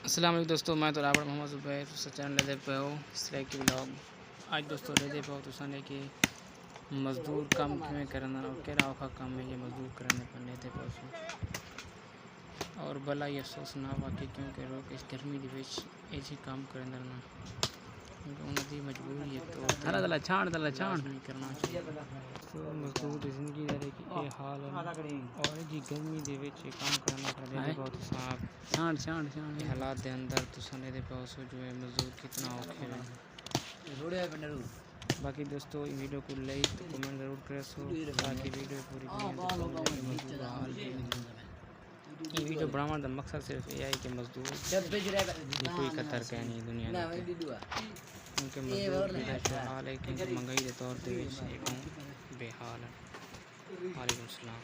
अस्सलाम वालेकुम दोस्तों, मैं तो रावण मोहम्मद ज़ुबैर चैनल ले पे हो सरेक की ब्लॉग। आज दोस्तों ले पे हो तो सने कि मजदूर काम किमें करना और केड़ा औखा काम है ये मजदूर करने पर लेते पहुँचो और भला ये अफसोस ना वाकई क्योंकि लोग इस गर्मी के विच ऐसी काम करना ना उनकी मजबूरी है तो दला छाण नहीं करना चाहिए। तो मजदूर की जिंदगी दरे की ये हाल है और जी गर्मी के विच काम करना पड़े बहुत साफ छाण हालात के अंदर तो सने दे पास जो है मजदूर कितना औखे है। बाकी दोस्तों इस वीडियो को लाइक तो कमेंट ज़रूर करें सो ताकि वीडियो पूरी मजदूर हाल ये वीडियो बनाने का मकसद सिर्फ ये है कि मजदूर की कोई कतर कह नहीं दुनिया में क्योंकि मजदूर की हाल है क्योंकि महंगाई के तौर पर बेहाल है। वालेकुम सलाम।